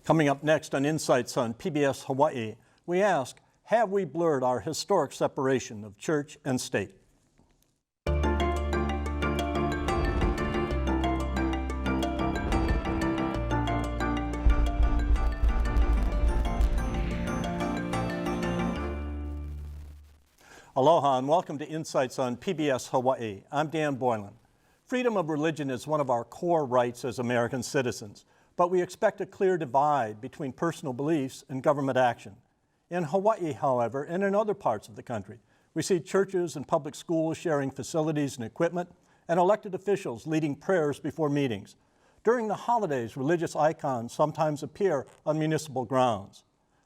Coming up next on Insights on PBS Hawaii, we ask, have we blurred our historic separation of church and state? Aloha and welcome to Insights on PBS Hawaii. I'm Dan Boylan. Freedom of religion is one of our core rights as American citizens, but we expect a clear divide between personal beliefs and government action. In Hawaii, however, and in other parts of the country, we see churches and public schools sharing facilities and equipment, and elected officials leading prayers before meetings. During the holidays, religious icons sometimes appear on municipal grounds.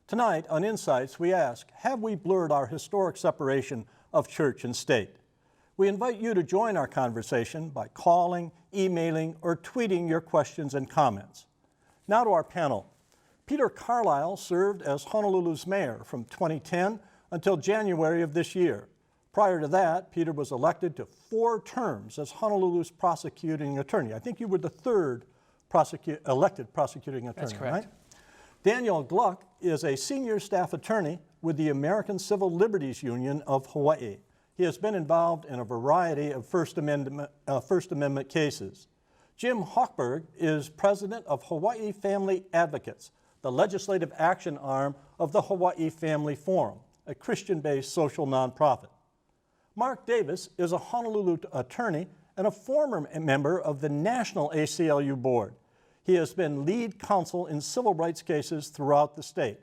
Tonight on Insights, we ask, have we blurred our historic separation of church and state? We invite you to join our conversation by calling, emailing, or tweeting your questions and comments. Now to our panel. Peter Carlisle served as Honolulu's mayor from 2010 until January of this year. Prior to that, Peter was elected to 4 terms as Honolulu's prosecuting attorney. I think you were the third elected prosecuting attorney, That's correct. Right? Daniel Gluck is a senior staff attorney with the American Civil Liberties Union of Hawaii. He has been involved in a variety of First Amendment cases. Jim Hochberg is president of Hawaii Family Advocates, the legislative action arm of the Hawaii Family Forum, a Christian-based social nonprofit. Mark Davis is a Honolulu attorney and a former member of the National ACLU Board. He has been lead counsel in civil rights cases throughout the state.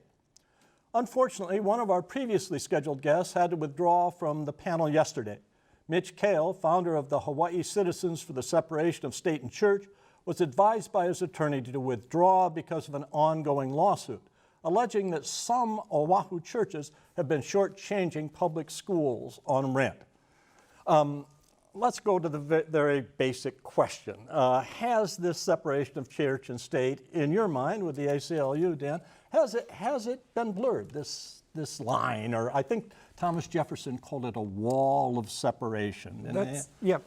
Unfortunately, one of our previously scheduled guests had to withdraw from the panel yesterday. Mitch Kale, founder of the Hawaii Citizens for the Separation of State and Church, was advised by his attorney to withdraw because of an ongoing lawsuit, alleging that some Oahu churches have been shortchanging public schools on rent. Let's go to the very basic question. Has this separation of church and state, in your mind, with the ACLU, Dan, has it been blurred, this line? Or I think Thomas Jefferson called it a wall of separation.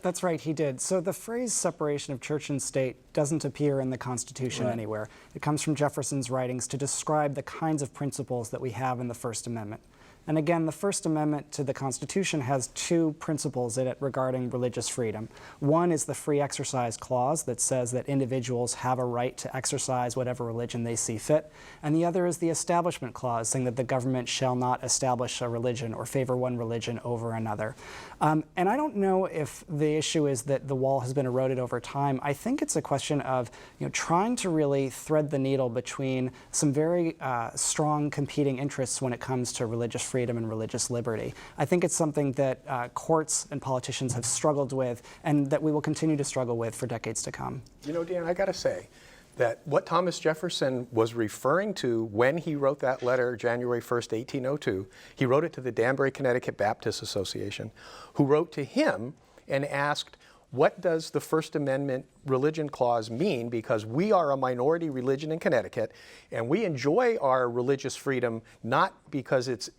That's right, he did. So the phrase separation of church and state doesn't appear in the Constitution anywhere. It comes from Jefferson's writings to describe the kinds of principles that we have in the First Amendment. And again, the First Amendment to the Constitution has 2 principles in it regarding religious freedom. One is the Free Exercise Clause that says that individuals have a right to exercise whatever religion they see fit. And the other is the Establishment Clause, saying that the government shall not establish a religion or favor one religion over another. And I don't know if the issue is that the wall has been eroded over time. I think it's a question of trying to really thread the needle between some very strong competing interests when it comes to religious freedom and religious liberty. I think it's something that courts and politicians have struggled with and that we will continue to struggle with for decades to come. You know, Dan, I got to say that what Thomas Jefferson was referring to when he wrote that letter, January 1st, 1802, he wrote it to the Danbury, Connecticut Baptist Association, who wrote to him and asked, what does the First Amendment religion clause mean? Because we are a minority religion in Connecticut, and we enjoy our religious freedom not because it's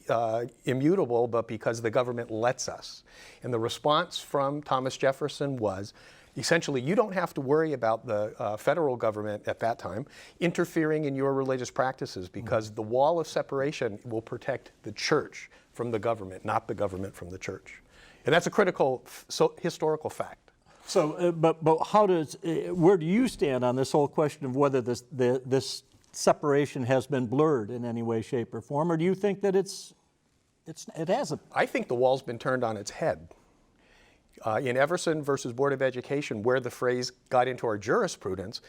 immutable, but because the government lets us. And the response from Thomas Jefferson was, essentially, you don't have to worry about the federal government at that time interfering in your religious practices, because the wall of separation will protect the church from the government, not the government from the church. And that's a critical historical fact. So, but where do you stand on this whole question of whether this separation has been blurred in any way, shape, or form, or do you think that it hasn't? I think the wall's been turned on its head. In Everson versus Board of Education, where the phrase got into our jurisprudence,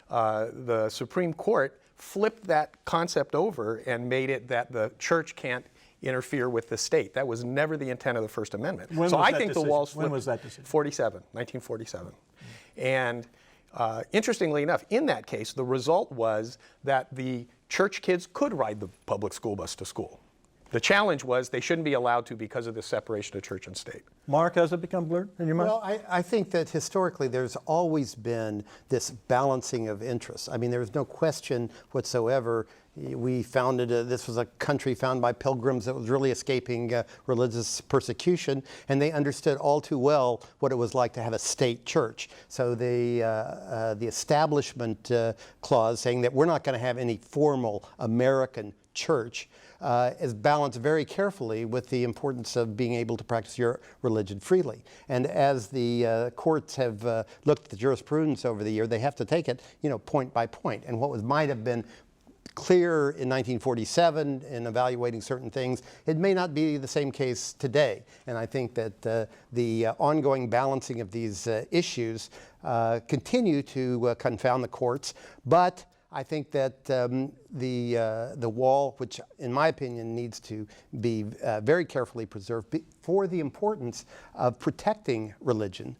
the Supreme Court flipped that concept over and made it that the church can't interfere with the state. That was never the intent of the First Amendment. When was that decision? 1947. And interestingly enough, in that case, the result was that the church kids could ride the public school bus to school. The challenge was they shouldn't be allowed to because of the separation of church and state. Mark, has it become blurred in your mind? Well, I think that historically there's always been this balancing of interests. I mean, there's no question whatsoever. We founded, this was a country founded by pilgrims that was really escaping religious persecution, and they understood all too well what it was like to have a state church. So the Establishment Clause, saying that we're not going to have any formal American church, is balanced very carefully with the importance of being able to practice your religion freely. And as the courts have looked at the jurisprudence over the year, they have to take it, point by point. And what might have been clear in 1947 in evaluating certain things, it may not be the same case today. And I think that the ongoing balancing of these issues continue to confound the courts. But I think that the wall, which in my opinion needs to be very carefully preserved for the importance of protecting religion,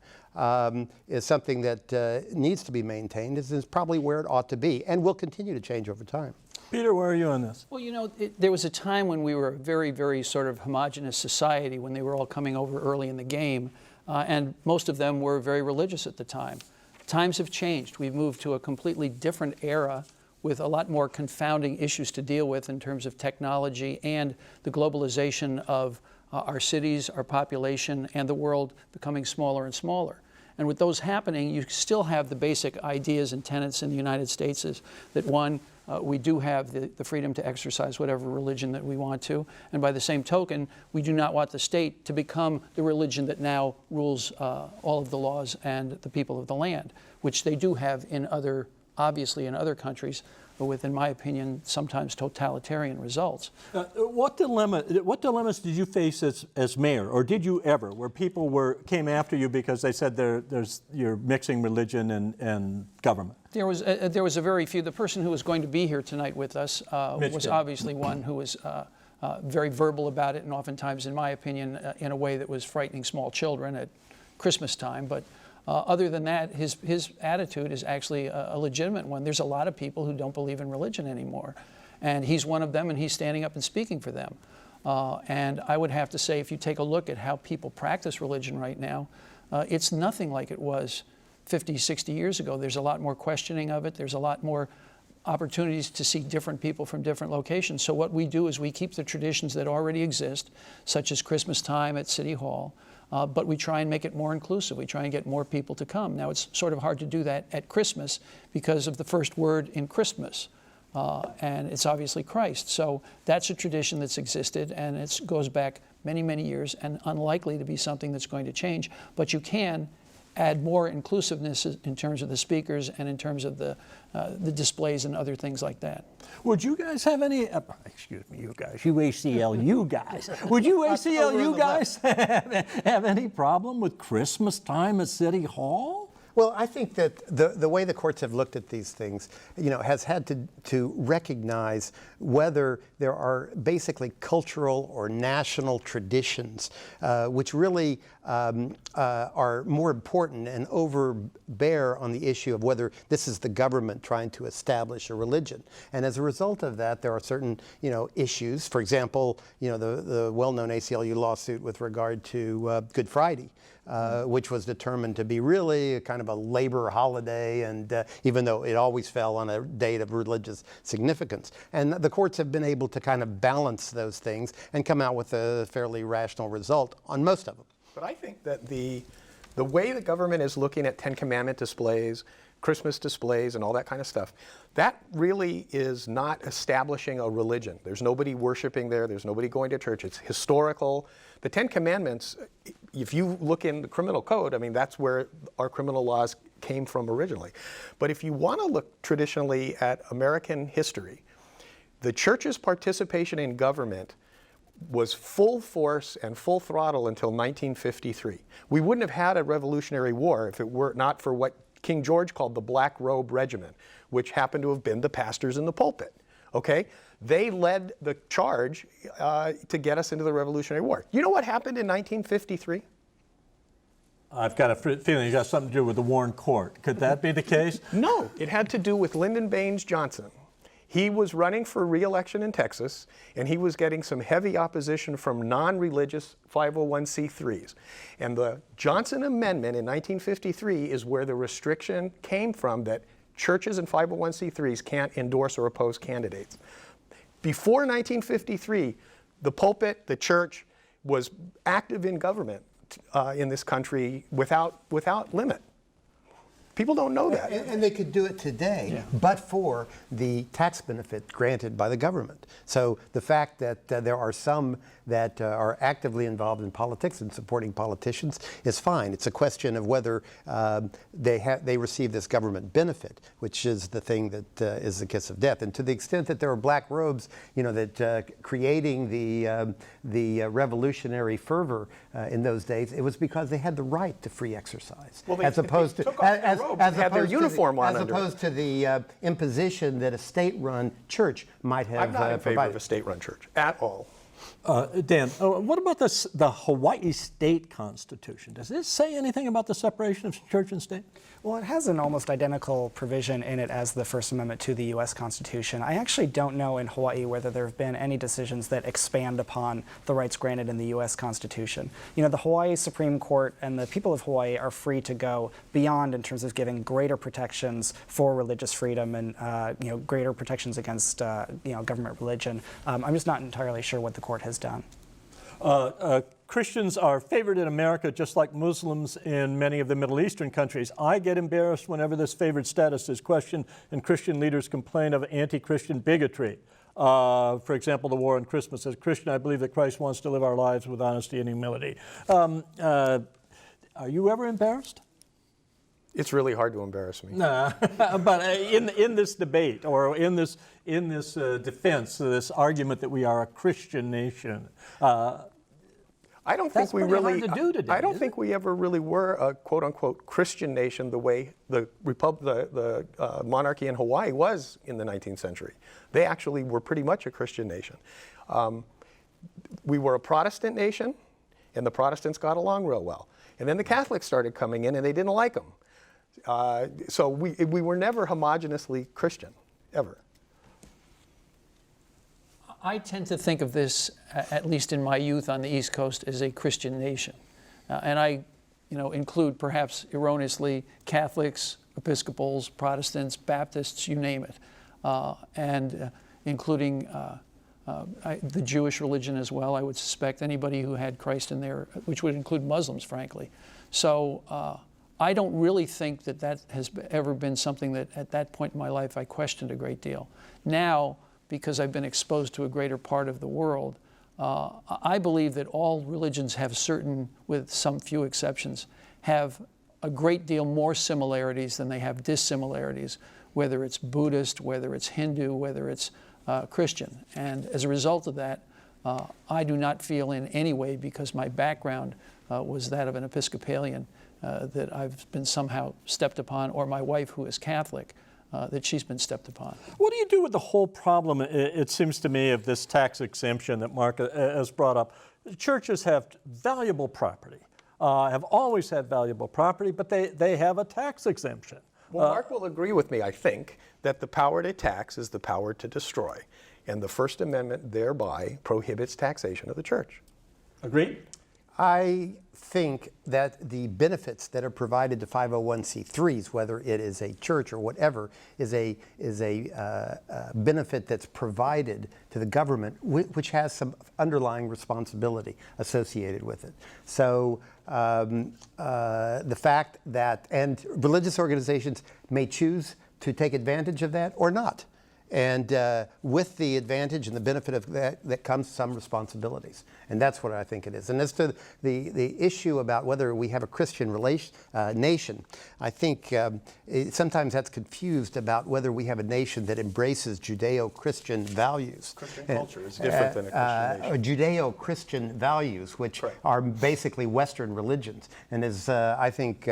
is something that needs to be maintained. Is probably where it ought to be and will continue to change over time. Peter, where are you on this? Well, there was a time when we were a very, very sort of homogenous society, when they were all coming over early in the game, and most of them were very religious at the time. Times have changed. We've moved to a completely different era with a lot more confounding issues to deal with in terms of technology and the globalization of our cities, our population, and the world becoming smaller and smaller. And with those happening, you still have the basic ideas and tenets in the United States is that one, we do have the freedom to exercise whatever religion that we want to. And by the same token, we do not want the state to become the religion that now rules all of the laws and the people of the land, which they do have obviously in other countries, but with, in my opinion, sometimes totalitarian results. What dilemmas did you face as mayor, or did you ever, where people came after you because they said you're mixing religion and government? There was a very few. The person who was going to be here tonight with us was obviously one who was very verbal about it, and oftentimes, in my opinion, in a way that was frightening small children at Christmas time. But other than that, his attitude is actually a legitimate one. There's a lot of people who don't believe in religion anymore, and he's one of them, and he's standing up and speaking for them. And I would have to say, if you take a look at how people practice religion right now, it's nothing like it was 50, 60 years ago. There's a lot more questioning of it. There's a lot more opportunities to see different people from different locations. So what we do is we keep the traditions that already exist, such as Christmas time at City Hall, but we try and make it more inclusive. We try and get more people to come. Now, it's sort of hard to do that at Christmas because of the first word in Christmas, and it's obviously Christ. So that's a tradition that's existed, and it goes back many, many years and unlikely to be something that's going to change. But you can add more inclusiveness in terms of the speakers and in terms of the displays and other things like that. Would you guys have any, excuse me, you guys, you ACLU guys, would you ACLU guys have any problem with Christmas time at City Hall? Well, I think that the way the courts have looked at these things, has had to recognize whether there are basically cultural or national traditions which really are more important and overbear on the issue of whether this is the government trying to establish a religion. And as a result of that, there are certain, issues. For example, the well-known ACLU lawsuit with regard to Good Friday. Which was determined to be really a kind of a labor holiday, and even though it always fell on a date of religious significance. And the courts have been able to kind of balance those things and come out with a fairly rational result on most of them. But I think that the way the government is looking at Ten Commandment displays, Christmas displays, and all that kind of stuff, that really is not establishing a religion. There's nobody worshiping there. There's nobody going to church. It's historical. The Ten Commandments, if you look in the criminal code, I mean, that's where our criminal laws came from originally. But if you want to look traditionally at American history, the church's participation in government was full force and full throttle until 1953. We wouldn't have had a Revolutionary War if it were not for what King George called the Black Robe Regiment, which happened to have been the pastors in the pulpit. Okay? They led the charge to get us into the Revolutionary War. You know what happened in 1953? I've got a feeling it got something to do with the Warren Court. Could that be the case? No, it had to do with Lyndon Baines Johnson. He was running for re-election in Texas, and he was getting some heavy opposition from non-religious 501c3s. And the Johnson Amendment in 1953 is where the restriction came from that churches and 501c3s can't endorse or oppose candidates. Before 1953, the pulpit, the church, was active in government in this country without limit. People don't know that. And they could do it today, but for the tax benefit granted by the government. So the fact that there are some that are actively involved in politics and supporting politicians is fine. It's a question of whether they receive this government benefit, which is the thing that is the kiss of death. And to the extent that there are black robes, that creating the revolutionary fervor in those days, it was because they had the right to free exercise, well, as opposed to had their uniform on as under opposed to the imposition that a state-run church might have I'm not in favor provided. of a state-run church at all. Dan, what about the Hawaii state constitution? Does it say anything about the separation of church and state? Well, it has an almost identical provision in it as the First Amendment to the U.S. Constitution. I actually don't know in Hawaii whether there have been any decisions that expand upon the rights granted in the U.S. Constitution. The Hawaii Supreme Court and the people of Hawaii are free to go beyond in terms of giving greater protections for religious freedom and greater protections against government religion. I'm just not entirely sure what the court has done. Christians are favored in America just like Muslims in many of the Middle Eastern countries. I get embarrassed whenever this favored status is questioned and Christian leaders complain of anti-Christian bigotry. For example, the war on Christmas. As a Christian, I believe that Christ wants to live our lives with honesty and humility. Are you ever embarrassed? It's really hard to embarrass me. Nah, but in this debate or in this defense, this argument that we are a Christian nation, I don't think we really. Hard to do today, I don't think we ever really were a quote unquote Christian nation the way the monarchy in Hawaii was in the 19th century. They actually were pretty much a Christian nation. We were a Protestant nation, and the Protestants got along real well. And then the Catholics started coming in, and they didn't like them. So we were never homogeneously Christian, ever. I tend to think of this, at least in my youth on the East Coast, as a Christian nation. And I include perhaps erroneously Catholics, Episcopals, Protestants, Baptists, you name it, and including the Jewish religion as well. I would suspect anybody who had Christ in there, which would include Muslims, frankly. So I don't really think that has ever been something that at that point in my life I questioned a great deal. Now, because I've been exposed to a greater part of the world, I believe that all religions have with some few exceptions, have a great deal more similarities than they have dissimilarities, whether it's Buddhist, whether it's Hindu, whether it's Christian. And as a result of that, I do not feel in any way, because my background was that of an Episcopalian, that I've been somehow stepped upon, or my wife, who is Catholic, that she's been stepped upon. What do you do with the whole problem, it seems to me, of this tax exemption that Mark has brought up? Churches have valuable property, have always had valuable property, but they have a tax exemption. Well, Mark will agree with me, I think, that the power to tax is the power to destroy. And the First Amendment thereby prohibits taxation of the church. Agreed? I think that the benefits that are provided to 501c3s, whether it is a church or whatever, is a benefit that's provided to the government, which has some underlying responsibility associated with it. So the fact that, and religious organizations may choose to take advantage of that or not. And with the advantage and the benefit of that comes some responsibilities. And that's what I think it is. And as to the issue about whether we have a Christian nation, I think sometimes that's confused about whether we have a nation that embraces Judeo-Christian values. Christian culture is different than a Christian nation. Judeo-Christian values, which are basically Western religions. And as I think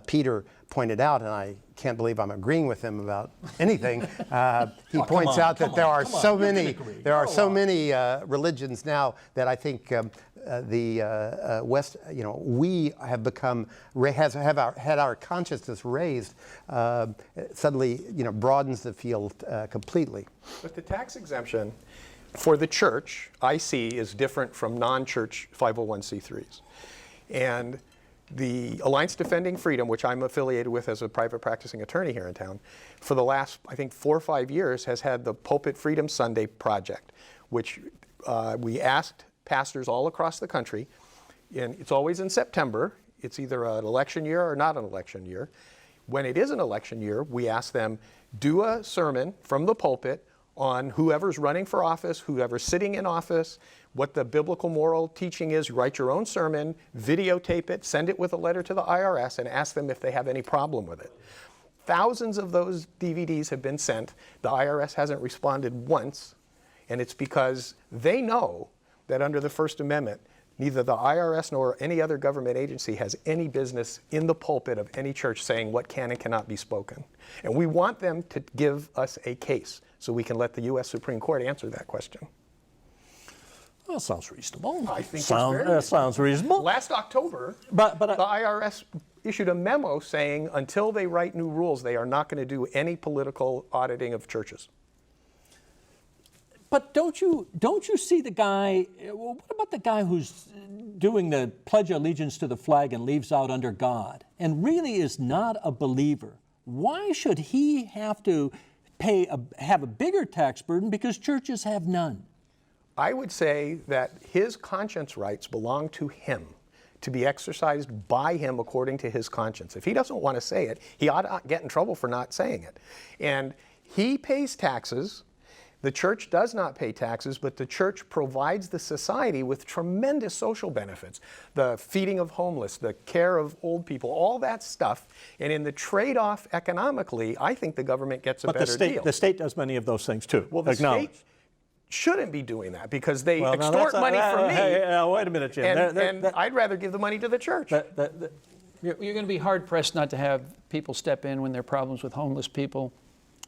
Peter pointed out, and I can't believe I'm agreeing with him about anything. He points out that there are so many religions now that I think the West, we have become had our consciousness raised. Suddenly, broadens the field completely. But the tax exemption for the church, I see, is different from non-church 501c3s, and the Alliance Defending Freedom, which I'm affiliated with as a private practicing attorney here in town, for the last, I think, 4 or 5 years has had the Pulpit Freedom Sunday Project, which we asked pastors all across the country, and it's always in September. It's either an election year or not an election year. When it is an election year, we ask them, do a sermon from the pulpit on whoever's running for office, whoever's sitting in office, what the biblical moral teaching is. You write your own sermon, videotape it, send it with a letter to the IRS, and ask them if they have any problem with it. Thousands of those DVDs have been sent. The IRS hasn't responded once, and it's because they know that under the First Amendment, neither the IRS nor any other government agency has any business in the pulpit of any church saying what can and cannot be spoken. And we want them to give us a case so we can let the U.S. Supreme Court answer that question. Well, sounds reasonable. I think sounds reasonable. Last October, but the IRS issued a memo saying until they write new rules, they are not going to do any political auditing of churches. But don't you see the guy? Well, what about the guy who's doing the Pledge of Allegiance to the flag and leaves out under God and really is not a believer? Why should he have to have a bigger tax burden because churches have none? I would say that his conscience rights belong to him, to be exercised by him according to his conscience. If he doesn't want to say it, he ought to get in trouble for not saying it. And he pays taxes. The church does not pay taxes, but the church provides the society with tremendous social benefits. The feeding of homeless, the care of old people, all that stuff. And in the trade-off economically, I think the government gets a better deal. The state does many of those things too. Well, the state shouldn't be doing that because they extort money from me. Wait a minute, Jim. And I'd rather give the money to the church. You're going to be hard-pressed not to have people step in when there are problems with homeless people.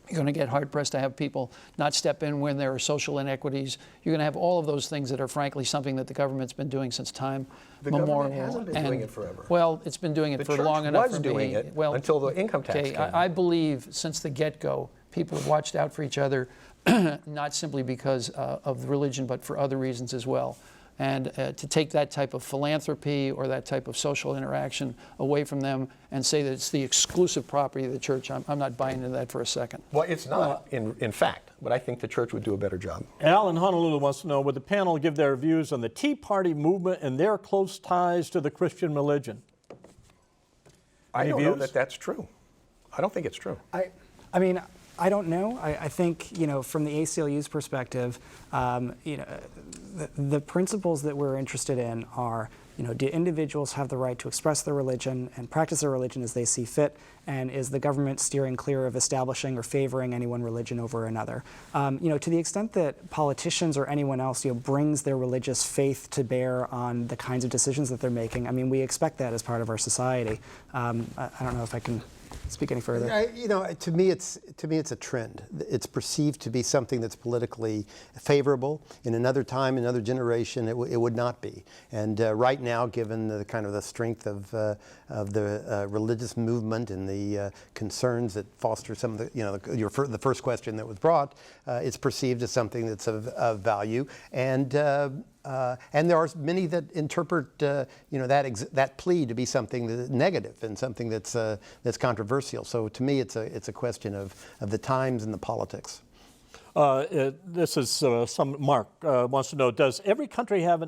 You're going to get hard-pressed to have people not step in when there are social inequities. You're going to have all of those things that are, frankly, something that the government's been doing since time memorial. The government hasn't been doing it forever. Well, it's been doing it for long enough. The church was doing it until the income tax came. I believe since the get-go, people have watched out for each other, not simply because of religion, but for other reasons as well. And to take that type of philanthropy or that type of social interaction away from them and say that it's the exclusive property of the church, I'm not buying into that for a second. Well, it's not, in fact, but I think the church would do a better job. Al in Honolulu wants to know, would the panel give their views on the Tea Party movement and their close ties to the Christian religion? I Any don't views? know that that's true. I don't think it's true. I mean, I don't know. I think, you know, from the ACLU's perspective, you know, the principles that we're interested in are, you know, do individuals have the right to express their religion and practice their religion as they see fit? And is the government steering clear of establishing or favoring any one religion over another? You know, to the extent that politicians or anyone else, you know, brings their religious faith to bear on the kinds of decisions that they're making, I mean, we expect that as part of our society. I don't know if I can speak any further. You know, to me, it's a trend. It's perceived to be something that's politically favorable. In another time, another generation, it would not be. And right now, given the kind of the strength of the religious movement and the concerns that foster some of the, you know, the first question that was brought, it's perceived as something that's of value. And there are many that interpret, you know, that plea to be something that's negative and something that's controversial. So to me, it's a question of the times and the politics. This is Mark wants to know: doesn't every country have a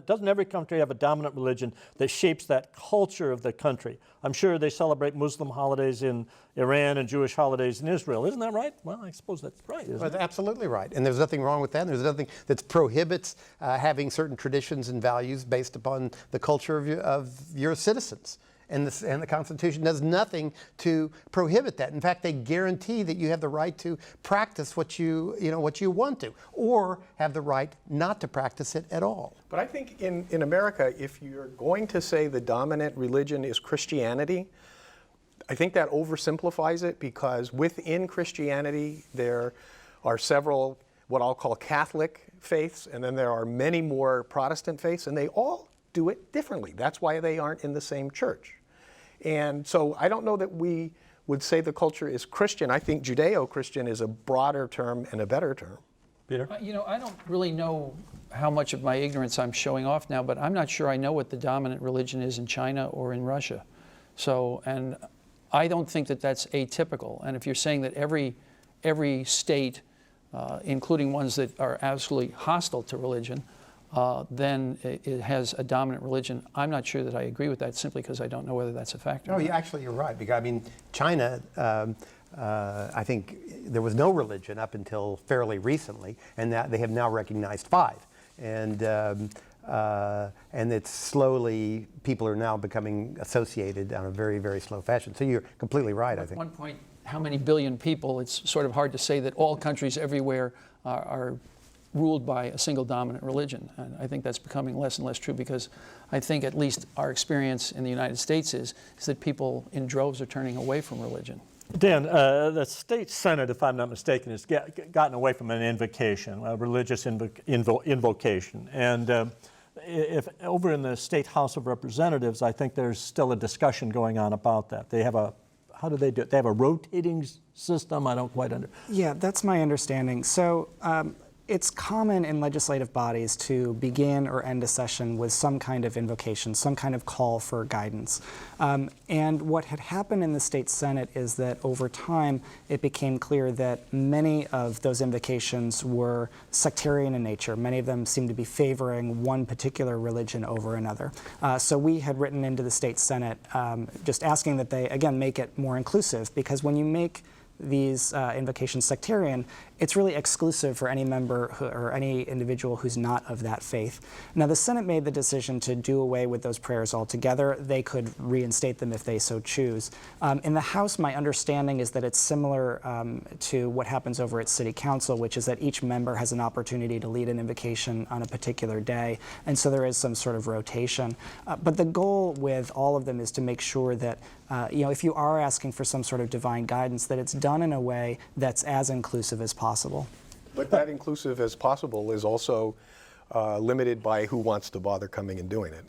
dominant religion that shapes that culture of the country? I'm sure they celebrate Muslim holidays in Iran and Jewish holidays in Israel. Isn't that right? Well, I suppose that's right, isn't it? Absolutely right. And there's nothing wrong with that. There's nothing that prohibits having certain traditions and values based upon the culture of your citizens. And the Constitution does nothing to prohibit that. In fact, they guarantee that you have the right to practice what you want to, or have the right not to practice it at all. But I think in America, if you're going to say the dominant religion is Christianity, I think that oversimplifies it, because within Christianity there are several what I'll call Catholic faiths, and then there are many more Protestant faiths, and they all do it differently. That's why they aren't in the same church. And so I don't know that we would say the culture is Christian. I think Judeo-Christian is a broader term and a better term. Peter? You know, I don't really know how much of my ignorance I'm showing off now, but I'm not sure I know what the dominant religion is in China or in Russia. So, and I don't think that that's atypical. And if you're saying that every state, including ones that are absolutely hostile to religion, then it has a dominant religion. I'm not sure that I agree with that, simply because I don't know whether that's a factor. No, actually, you're right. Because I mean, China, I think there was no religion up until fairly recently, and that they have now recognized 5, and it's slowly, people are now becoming associated on a very, very slow fashion. So you're completely right, I think. At one point, how many billion people? It's sort of hard to say that all countries everywhere are ruled by a single dominant religion. And I think that's becoming less and less true, because I think at least our experience in the United States is that people in droves are turning away from religion. Dan, the state senate, if I'm not mistaken, has gotten away from an invocation, a religious invocation. And if over in the state House of Representatives, I think there's still a discussion going on about that. They have a, how do they do it? They have a rotating system? I don't quite understand. Yeah, that's my understanding. So it's common in legislative bodies to begin or end a session with some kind of invocation, some kind of call for guidance. And what had happened in the state Senate is that over time it became clear that many of those invocations were sectarian in nature. Many of them seemed to be favoring one particular religion over another. So we had written into the state Senate just asking that they, again, make it more inclusive, because when you make these invocations sectarian, it's really exclusive for any member or any individual who's not of that faith. Now, the Senate made the decision to do away with those prayers altogether. They could reinstate them if they so choose. In the House, my understanding is that it's similar to what happens over at City Council, which is that each member has an opportunity to lead an invocation on a particular day, and so there is some sort of rotation. But the goal with all of them is to make sure that if you are asking for some sort of divine guidance, that it's done in a way that's as inclusive as possible. But that inclusive as possible is also limited by who wants to bother coming and doing it.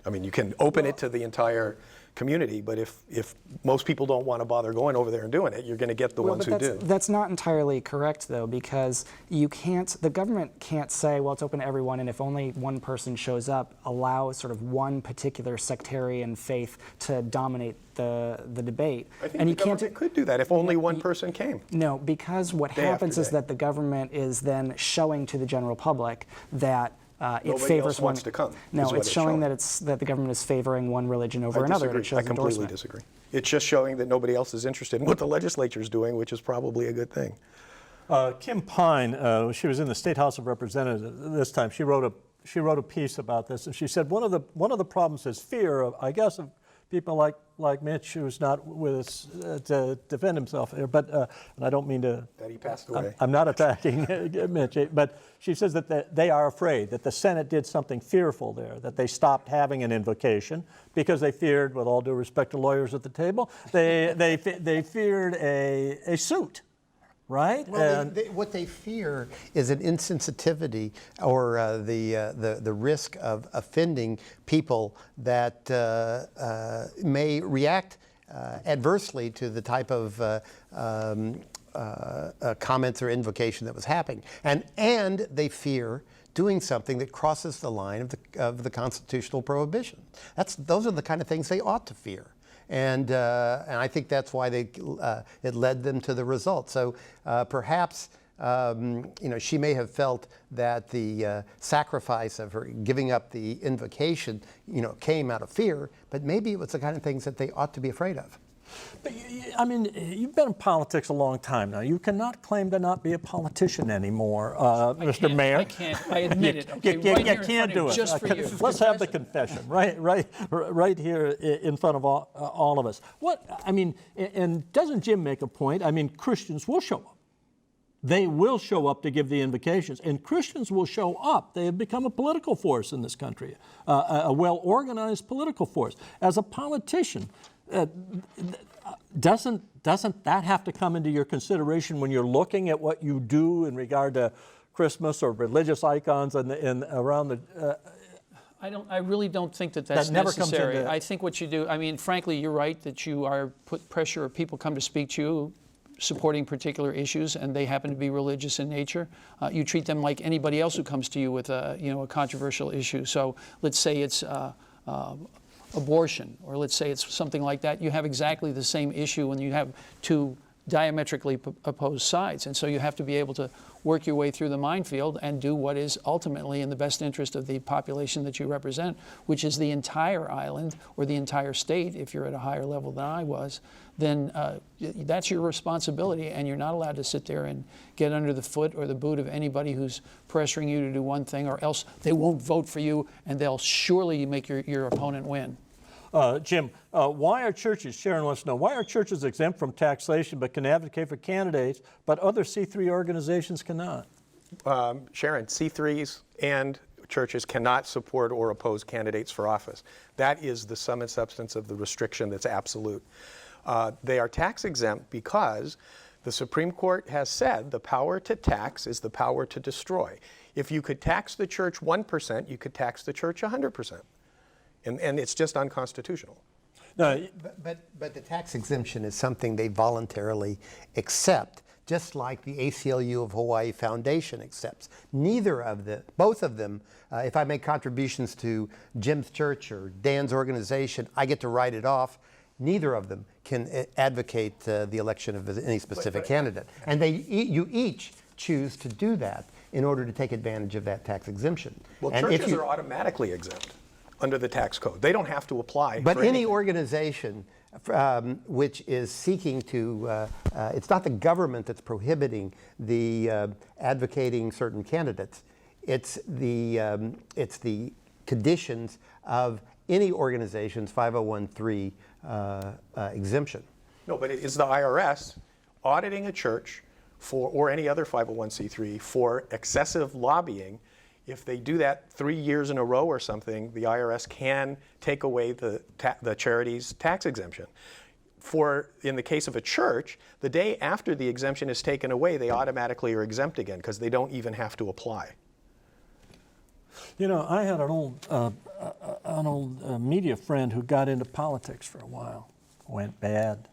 I mean, you can open it to the entire community, but if most people don't want to bother going over there and doing it, you're going to get the ones who do. That's not entirely correct, though, because the government can't say, well, it's open to everyone, and if only one person shows up, allow sort of one particular sectarian faith to dominate the debate. I think the government could do that if only one person came. No, because what happens is that the government is then showing to the general public that it favors one. Wants to come. No, it's showing that the government is favoring one religion over another. And it shows I completely disagree. It's just showing that nobody else is interested in what the legislature is doing, which is probably a good thing. Kim Pine, she was in the State House of Representatives this time. She wrote a piece about this, and she said one of the problems is fear of, I guess, of people like Mitch, who's not with us to defend himself here, but and I don't mean to. That he passed away. I'm not attacking Mitch, but she says that they are afraid that the Senate did something fearful there, that they stopped having an invocation because they feared, with all due respect to lawyers at the table, they feared a suit. Right? Well, what they fear is an insensitivity or the risk of offending people that may react adversely to the type of comments or invocation that was happening, and they fear doing something that crosses the line of the constitutional prohibition. Those are the kind of things they ought to fear. And I think that's why it led them to the result. So perhaps she may have felt that the sacrifice of her giving up the invocation came out of fear, but maybe it was the kind of things that they ought to be afraid of. But, I mean, you've been in politics a long time now. You cannot claim to not be a politician anymore, Mr. Mayor. I can't. I admit it. Okay, you right can't do it. Just for you. Let's have the confession, right here in front of all of us. And doesn't Jim make a point? I mean, Christians will show up. They will show up to give the invocations, and Christians will show up. They have become a political force in this country, a well-organized political force. As a politician, doesn't that have to come into your consideration when you're looking at what you do in regard to Christmas or religious icons and around the? I really don't think that that's never comes necessary. into- I think what you do, I mean, frankly, you're right that you are put pressure, or people come to speak to you supporting particular issues, and they happen to be religious in nature. You treat them like anybody else who comes to you with a controversial issue. So let's say it's abortion, or let's say it's something like that. You have exactly the same issue when you have two diametrically opposed sides, and so you have to be able to work your way through the minefield and do what is ultimately in the best interest of the population that you represent, which is the entire island or the entire state. If you're at a higher level than I was, then that's your responsibility, and you're not allowed to sit there and get under the foot or the boot of anybody who's pressuring you to do one thing, or else they won't vote for you and they'll surely make your opponent win. Jim, why are churches, Sharon wants to know, why are churches exempt from taxation but can advocate for candidates, but other C3 organizations cannot? Sharon, C3s and churches cannot support or oppose candidates for office. That is the sum and substance of the restriction that's absolute. They are tax exempt because the Supreme Court has said the power to tax is the power to destroy. If you could tax the church 1%, you could tax the church 100%. And it's just unconstitutional. No, But the tax exemption is something they voluntarily accept, just like the ACLU of Hawaii Foundation accepts. Both of them, if I make contributions to Jim's church or Dan's organization, I get to write it off. Neither of them can advocate the election of any specific candidate. And you each choose to do that in order to take advantage of that tax exemption. Well, and churches are automatically exempt under the tax code. They don't have to apply But for any anything. organization which is seeking to, it's not the government that's prohibiting the advocating certain candidates. It's the conditions of any organization's 501(c)(3) exemption. No, but it is the IRS auditing a church or any other 501(c)(3) for excessive lobbying. If they do that 3 years in a row or something, the IRS can take away the charity's tax exemption. In the case of a church, the day after the exemption is taken away, they automatically are exempt again because they don't even have to apply. you know, I had an old media friend who got into politics for a while. Went bad,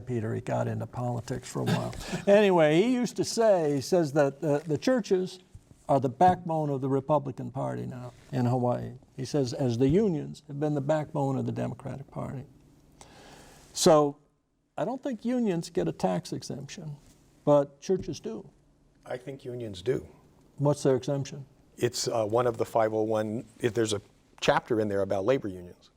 Peter. He got into politics for a while. Anyway, he says that the churches are the backbone of the Republican Party now in Hawaii. He says, as the unions have been the backbone of the Democratic Party. So I don't think unions get a tax exemption, but churches do. I think unions do. What's their exemption? It's one of the 501, if there's a chapter in there about labor unions.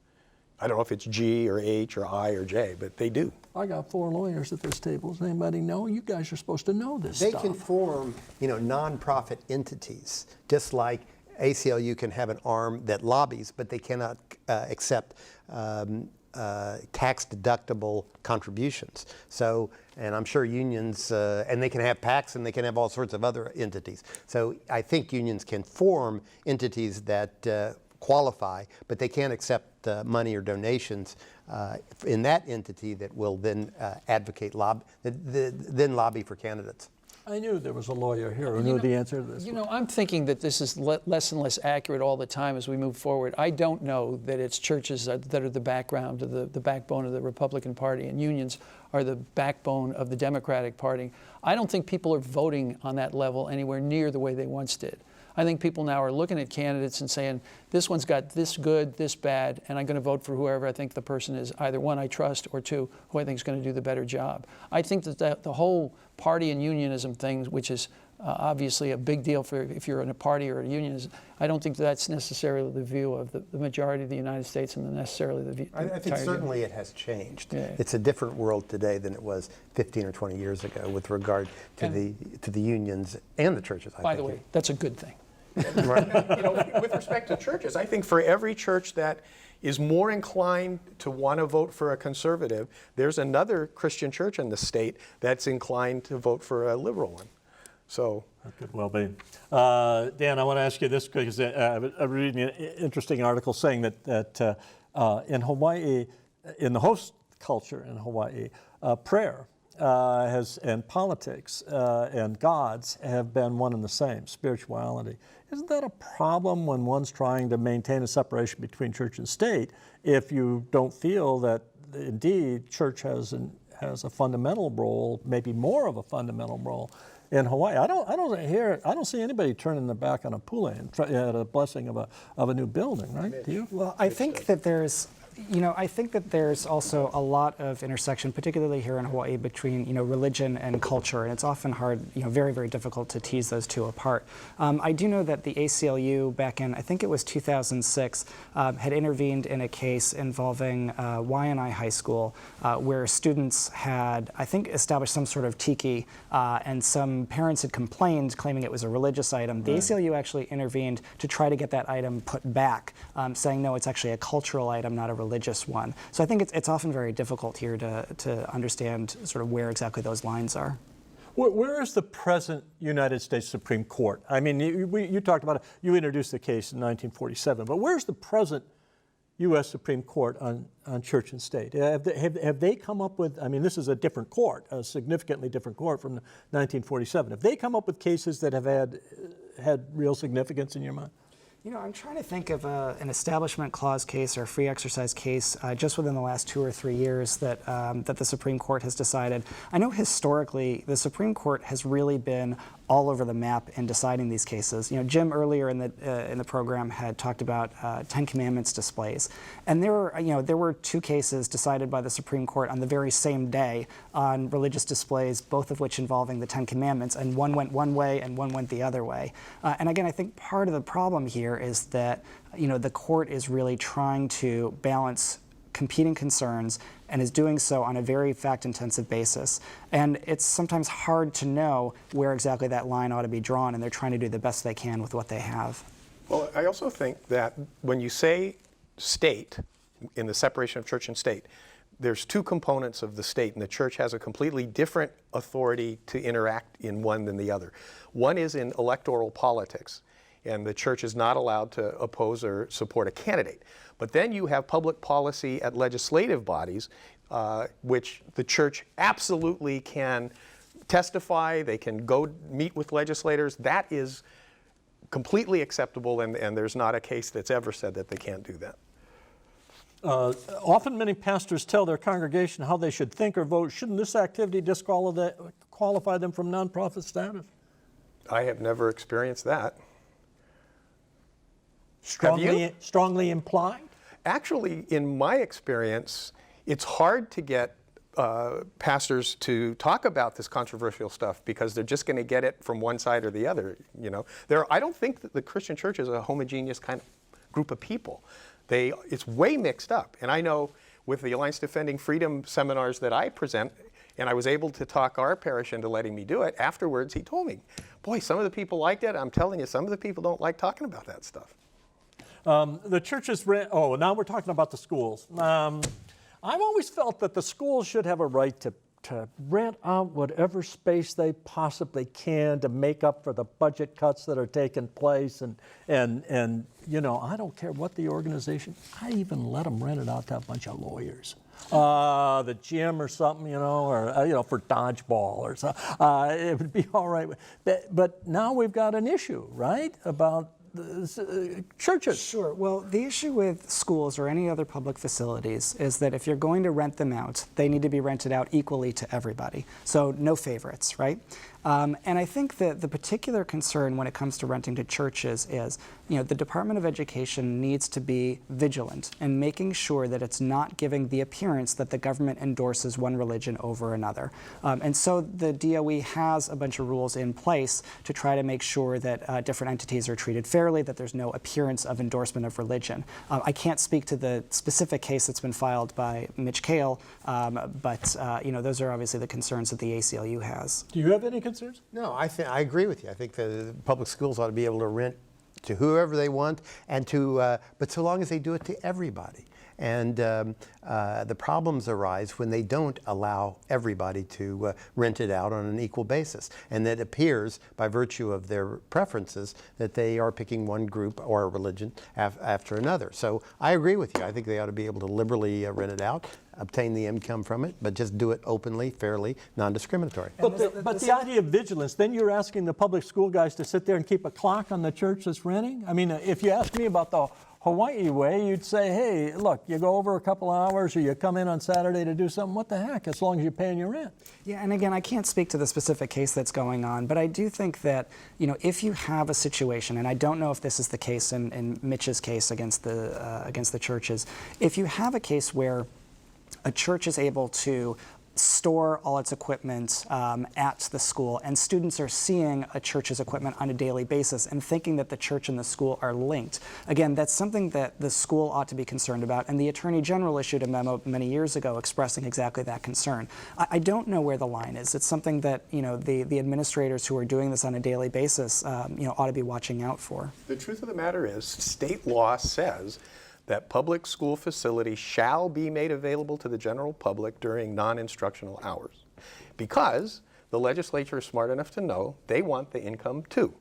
I don't know if it's G or H or I or J, but they do. I got 4 lawyers at this table. Does anybody know? You guys are supposed to know this They stuff. can form, nonprofit entities, just like ACLU can have an arm that lobbies, but they cannot accept tax-deductible contributions. So, and I'm sure unions, and they can have PACs and they can have all sorts of other entities. So I think unions can form entities that qualify, but they can't accept money or donations in that entity that will then then lobby for candidates. I knew there was a lawyer here who knew the answer to this. I'm thinking that this is less and less accurate all the time as we move forward. I don't know that it's churches that are the background of the backbone of the Republican Party, and unions are the backbone of the Democratic Party. I don't think people are voting on that level anywhere near the way they once did. I think people now are looking at candidates and saying, this one's got this good, this bad, and I'm going to vote for whoever I think the person is, either one I trust or two, who I think is going to do the better job. I think that the whole party and unionism thing, which is obviously a big deal for if you're in a party or a union, I don't think that's necessarily the view of the majority of the United States and necessarily the view. I think certainly it has changed. Yeah. It's a different world today than it was 15 or 20 years ago with regard to the unions and the churches. By the way, that's a good thing. With respect to churches, I think for every church that is more inclined to want to vote for a conservative, there's another Christian church in the state that's inclined to vote for a liberal one. So that could well be. Dan, I want to ask you this because I'm reading an interesting article saying that in Hawaii, in the host culture in Hawaii, prayer and politics and gods have been one and the same, spirituality. Isn't that a problem when one's trying to maintain a separation between church and state if you don't feel that indeed church has a fundamental role, maybe more of a fundamental role in Hawaii? I don't see anybody turning their back on a pule at a blessing of a new building, right? Do you? Well, I think that there's also a lot of intersection, particularly here in Hawaii, between religion and culture, and it's often hard, very, very difficult to tease those two apart. I do know that the ACLU back in, I think it was 2006, had intervened in a case involving Waianae High School, where students had, I think, established some sort of tiki, and some parents had complained, claiming it was a religious item. The ACLU actually intervened to try to get that item put back, saying no, it's actually a cultural item, not a religious one. So I think it's often very difficult here to understand sort of where exactly those lines are. Where is the present United States Supreme Court? I mean, you talked about it, you introduced the case in 1947, but where's the present U.S. Supreme Court on church and state? Have they come up with, I mean, this is a different court, a significantly different court from 1947. Have they come up with cases that have had real significance in your mind? I'm trying to think of an Establishment Clause case or a free exercise case just within the last 2 or 3 years that the Supreme Court has decided. I know historically the Supreme Court has really been all over the map in deciding these cases. Jim earlier in the program had talked about Ten Commandments displays, and there were 2 cases decided by the Supreme Court on the very same day on religious displays, both of which involving the Ten Commandments, and one went one way and one went the other way. And again, I think part of the problem here is that the court is really trying to balance competing concerns and is doing so on a very fact-intensive basis. And it's sometimes hard to know where exactly that line ought to be drawn, and they're trying to do the best they can with what they have. Well, I also think that when you say state, in the separation of church and state, there's 2 components of the state, and the church has a completely different authority to interact in one than the other. One is in electoral politics, and the church is not allowed to oppose or support a candidate. But then you have public policy at legislative bodies, which the church absolutely can testify, they can go meet with legislators. That is completely acceptable, and there's not a case that's ever said that they can't do that. Often many pastors tell their congregation how they should think or vote. Shouldn't this activity disqualify them from nonprofit status? I have never experienced that. Strongly implied? Actually, in my experience, it's hard to get pastors to talk about this controversial stuff because they're just going to get it from one side or the other. I don't think that the Christian church is a homogeneous kind of group of people. It's way mixed up. And I know with the Alliance Defending Freedom seminars that I present, and I was able to talk our parish into letting me do it, afterwards he told me, boy, some of the people liked it. I'm telling you, some of the people don't like talking about that stuff. The churches now we're talking about the schools. I've always felt that the schools should have a right to rent out whatever space they possibly can to make up for the budget cuts that are taking place. And I don't care what the organization, I even let them rent it out to a bunch of lawyers. The gym or something, or for dodgeball or something. It would be all right. But now we've got an issue, right, about churches. Sure. Well, the issue with schools or any other public facilities is that if you're going to rent them out, they need to be rented out equally to everybody. So no favorites, right? And I think that the particular concern when it comes to renting to churches is, the Department of Education needs to be vigilant in making sure that it's not giving the appearance that the government endorses one religion over another. And so the DOE has a bunch of rules in place to try to make sure that different entities are treated fairly, that there's no appearance of endorsement of religion. I can't speak to the specific case that's been filed by Mitch Kale, but those are obviously the concerns that the ACLU has. Do you have any concerns? No, I agree with you. I think the public schools ought to be able to rent to whoever they want, and but so long as they do it to everybody. And the problems arise when they don't allow everybody to rent it out on an equal basis. And it appears, by virtue of their preferences, that they are picking one group or a religion after another. So I agree with you. I think they ought to be able to liberally rent it out, obtain the income from it, but just do it openly, fairly, non-discriminatory. But the idea of vigilance, then you're asking the public school guys to sit there and keep a clock on the church that's renting? I mean, if you ask me about the Hawai'i way, you'd say, hey, look, you go over a couple hours or you come in on Saturday to do something, what the heck, as long as you're paying your rent. Yeah, and again, I can't speak to the specific case that's going on, but I do think that, you know, if you have a situation, and I don't know if this is the case in Mitch's case against the churches, if you have a case where a church is able to store all its equipment at the school, and students are seeing a church's equipment on a daily basis and thinking that the church and the school are linked. Again, that's something that the school ought to be concerned about, and the Attorney General issued a memo many years ago expressing exactly that concern. I don't know where the line is. It's something that, you know, the administrators who are doing this on a daily basis, you know, ought to be watching out for. The truth of the matter is, state law says that public school facilities shall be made available to the general public during non-instructional hours, because the legislature is smart enough to know they want the income too,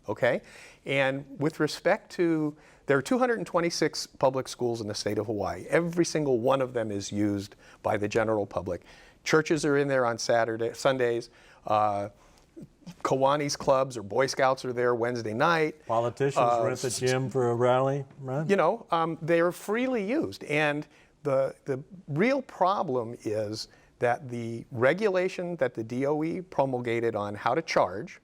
okay? And with respect to, there are 226 public schools in the state of Hawaii. Every single one of them is used by the general public. Churches are in there on Sundays. Kiwanis clubs or Boy Scouts are there Wednesday night. Politicians rent the gym for a rally, right? You know, they are freely used. And the real problem is that the regulation that the DOE promulgated on how to charge,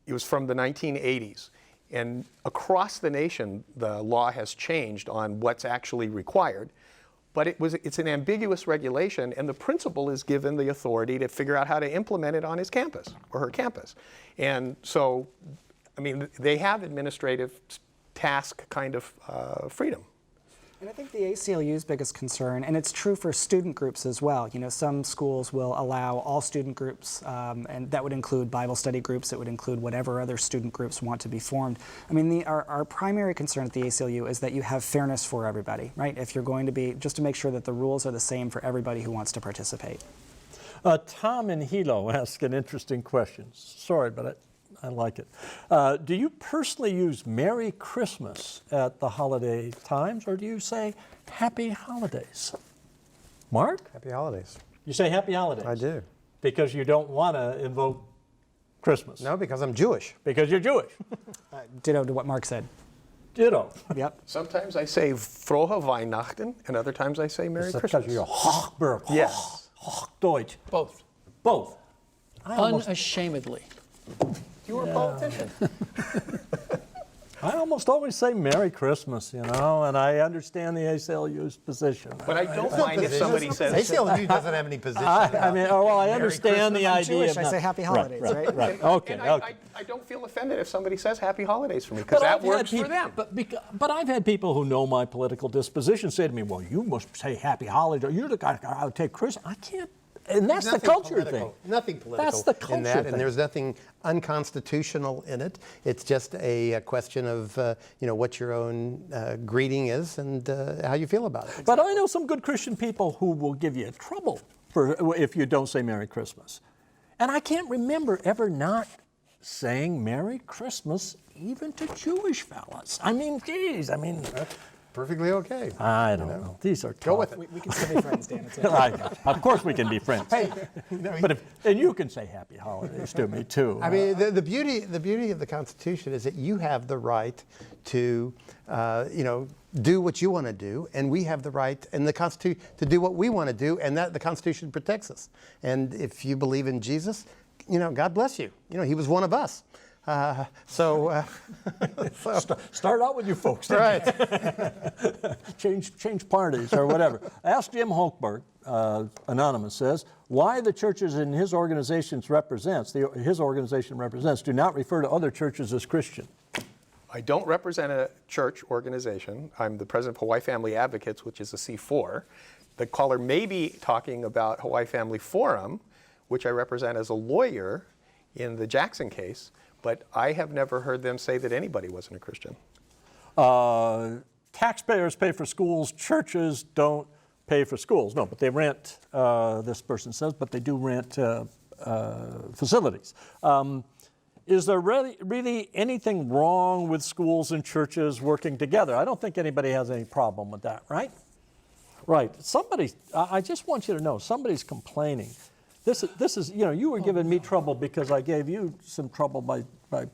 it was from the 1980s. And across the nation, the law has changed on what's actually required. But it's an ambiguous regulation, and the principal is given the authority to figure out how to implement it on his campus or her campus. And so, I mean, they have administrative task kind of freedom. And I think the ACLU's biggest concern, and it's true for student groups as well, you know, some schools will allow all student groups, and that would include Bible study groups, it would include whatever other student groups want to be formed. I mean, our primary concern at the ACLU is that you have fairness for everybody, right? If you're going to be, just to make sure that the rules are the same for everybody who wants to participate. Tom in Hilo asked an interesting question. Sorry, but I like it. Do you personally use Merry Christmas at the holiday times, or do you say Happy Holidays? Mark? Happy holidays. You say Happy Holidays? I do. Because you don't want to invoke Christmas? No, because I'm Jewish. Because you're Jewish? Ditto to what Mark said. Ditto. Yep. Sometimes I say Frohe Weihnachten, and other times I say Merry Christmas. Because you're Hochberg. Yes. Hochdeutsch. Both. Both. Unashamedly. You were a politician. I almost always say Merry Christmas, you know, and I understand the ACLU's position. But I don't mind if somebody says, ACLU doesn't have any position. I mean, well, I understand the I'm idea Jewish, of I not- say Happy Holidays, right? Right. Okay. and Okay. I don't feel offended if somebody says Happy Holidays for me, because that works for them. But I've had people who know my political disposition say to me, well, you must say Happy Holidays. You're the guy who would take Christmas. I can't. And that's the Nothing culture political. thing. Nothing political That's the culture in that, thing. and there's nothing unconstitutional in it. It's just a question of you know, what your own greeting is and how you feel about it. But I know some good Christian people who will give you trouble if you don't say Merry Christmas. And I can't remember ever not saying Merry Christmas even to Jewish fellas. I mean, geez, I mean... Perfectly okay. I don't know. These are tough. Go with it. We can still be friends, Dan. It's okay. Of course we can be friends. Hey, And you can say Happy Holidays to me too. I mean, the beauty of the Constitution is that you have the right to, you know, do what you want to do, and we have the right in the Constitution to do what we want to do, and that the Constitution protects us. And if you believe in Jesus, you know, God bless you. You know, He was one of us. So Start out with you folks. right. Change parties or whatever. Ask Jim Hochberg, anonymous, says, why the churches in his organization represents do not refer to other churches as Christian. I don't represent a church organization. I'm the president of Hawaii Family Advocates, which is a C4. The caller may be talking about Hawaii Family Forum, which I represent as a lawyer in the Jackson case, but I have never heard them say that anybody wasn't a Christian. taxpayers pay for schools, churches don't pay for schools. No, but they rent, this person says, but they do rent facilities. Is there really anything wrong with schools and churches working together? I don't think anybody has any problem with that, right? Right. I just want you to know, somebody's complaining. This is, you were giving me trouble because I gave you some trouble by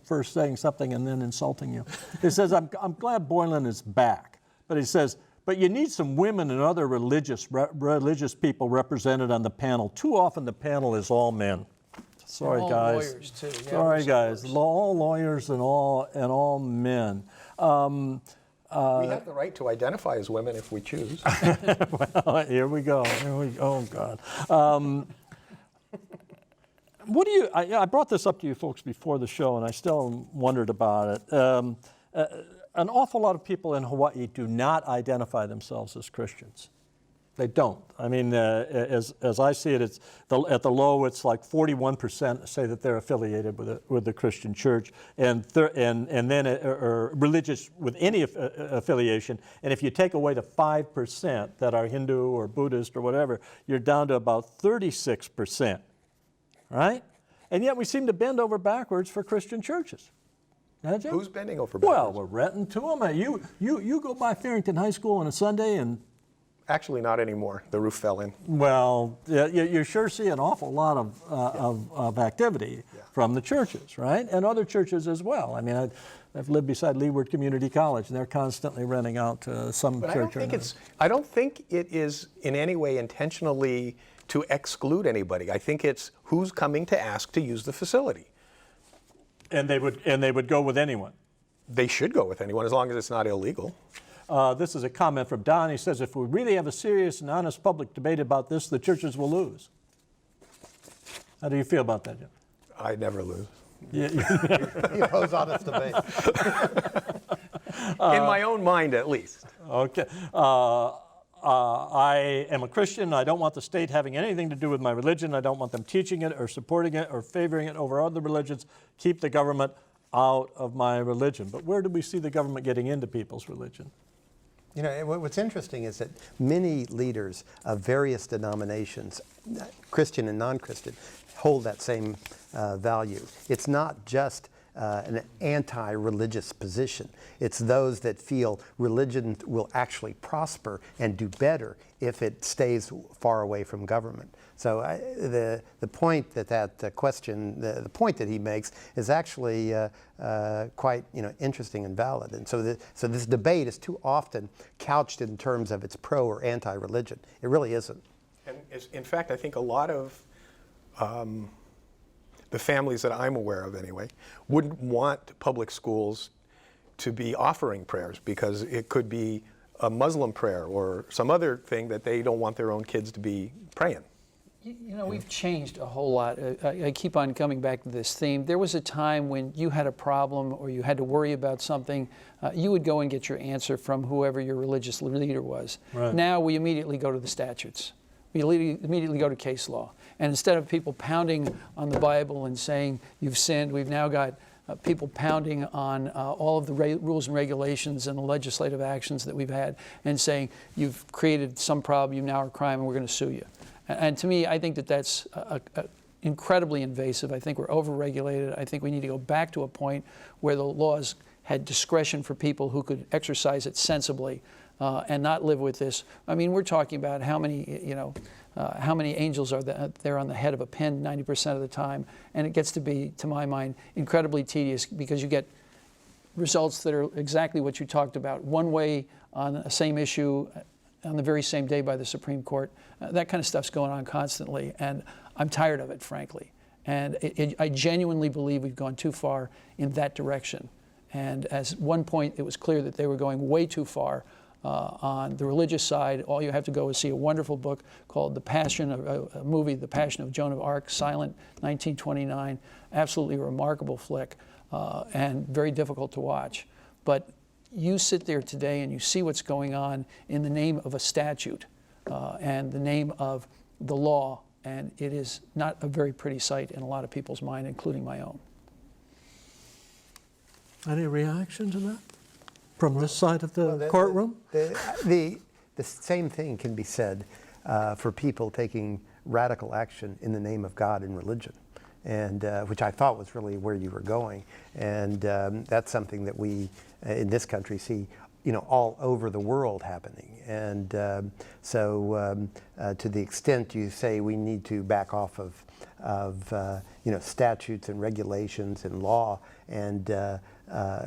first saying something and then insulting you. He says, I'm glad Boylan is back. But he says, but you need some women and other religious people represented on the panel. Too often the panel is all men. Sorry, all guys. Lawyers too. Yeah, sorry, guys. All lawyers and all men. We have the right to identify as women if we choose. Well, here we go. Oh, God. What do you? I brought this up to you folks before the show, and I still wondered about it. An awful lot of people in Hawaii do not identify themselves as Christians. They don't. I mean, as I see it, at the low, it's like 41% say that they're affiliated with the Christian church, and then or religious with any affiliation. And if you take away the 5% that are Hindu or Buddhist or whatever, you're down to about 36%, right? And yet we seem to bend over backwards for Christian churches. Who's bending over backwards? Well, we're renting to them. You go by Farrington High School on a Sunday and. Actually, not anymore. The roof fell in. Well, you sure see an awful lot of activity from the churches, right? And other churches as well. I mean, I've lived beside Leeward Community College, and they're constantly renting out to some but church. I don't think it is in any way intentionally to exclude anybody. I think it's who's coming to ask to use the facility. And they would go with anyone. They should go with anyone as long as it's not illegal. This is a comment from Don. He says, if we really have a serious and honest public debate about this, the churches will lose. How do you feel about that, Jim? I never lose. You oppose honest debate. In my own mind, at least. Okay. I am a Christian. I don't want the state having anything to do with my religion. I don't want them teaching it or supporting it or favoring it over other religions. Keep the government out of my religion. But where do we see the government getting into people's religion? You know, what's interesting is that many leaders of various denominations, Christian and non-Christian, hold that same value. It's not just an anti-religious position. It's those that feel religion will actually prosper and do better if it stays far away from government. So the point that question, the point that he makes is actually quite interesting and valid. And so this debate is too often couched in terms of it's pro or anti-religion. It really isn't. And in fact, I think a lot of the families that I'm aware of anyway wouldn't want public schools to be offering prayers because it could be a Muslim prayer or some other thing that they don't want their own kids to be praying. You know, we've changed a whole lot. I keep on coming back to this theme. There was a time when you had a problem or you had to worry about something, you would go and get your answer from whoever your religious leader was. Right. Now we immediately go to the statutes. We immediately go to case law. And instead of people pounding on the Bible and saying you've sinned, we've now got people pounding on all of the rules and regulations and the legislative actions that we've had and saying you've created some problem, you now are a crime, and we're going to sue you. And to me, I think that that's incredibly invasive. I think we're overregulated. I think we need to go back to a point where the laws had discretion for people who could exercise it sensibly and not live with this. I mean, we're talking about how many angels are there on the head of a pin 90% of the time, and it gets to be, to my mind, incredibly tedious because you get results that are exactly what you talked about, one way on the same issue on the very same day by the Supreme Court. That kind of stuff's going on constantly, and I'm tired of it, frankly. And I genuinely believe we've gone too far in that direction. And at one point, it was clear that they were going way too far on the religious side. All you have to go is see a wonderful book called The Passion, a movie, The Passion of Joan of Arc, silent, 1929, absolutely remarkable flick, and very difficult to watch. But you sit there today and you see what's going on in the name of a statute and the name of the law, and it is not a very pretty sight in a lot of people's mind, including my own. Any reaction to that? from this side of the courtroom? The same thing can be said for people taking radical action in the name of God and religion, and which I thought was really where you were going. And that's something that we in this country see, all over the world happening. And so to the extent you say we need to back off of statutes and regulations and law and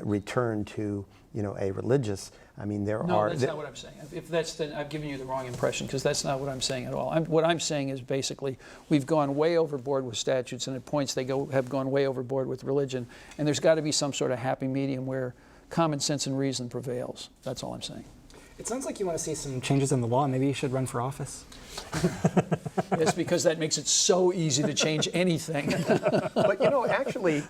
return to a religious, there are... No, that's not what I'm saying. If that's I've given you the wrong impression, because that's not what I'm saying at all. What I'm saying is basically we've gone way overboard with statutes, and at points they have gone way overboard with religion, and there's got to be some sort of happy medium where common sense and reason prevails. That's all I'm saying. It sounds like you want to see some changes in the law. Maybe you should run for office. Yes, because that makes it so easy to change anything. But actually,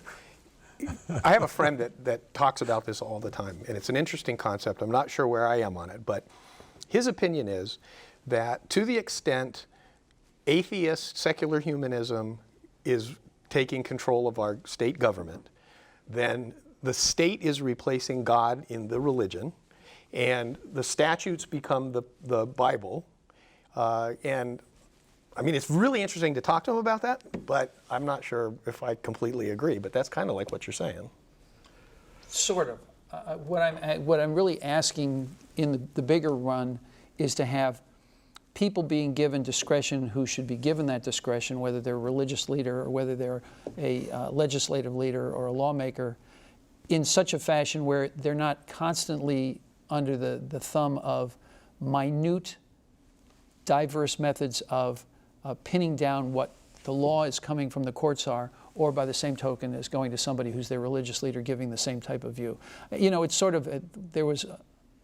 I have a friend that talks about this all the time, and it's an interesting concept. I'm not sure where I am on it, but his opinion is that to the extent atheist secular humanism is taking control of our state government, then the state is replacing God in the religion, and the statutes become the Bible. And it's really interesting to talk to him about that, but I'm not sure if I completely agree, but that's kind of like what you're saying. Sort of. What I'm really asking in the bigger run is to have people being given discretion who should be given that discretion, whether they're a religious leader or whether they're a legislative leader or a lawmaker, in such a fashion where they're not constantly under the thumb of minute, diverse methods of pinning down what the law is coming from the courts are, or by the same token as going to somebody who's their religious leader giving the same type of view. It's sort of, there was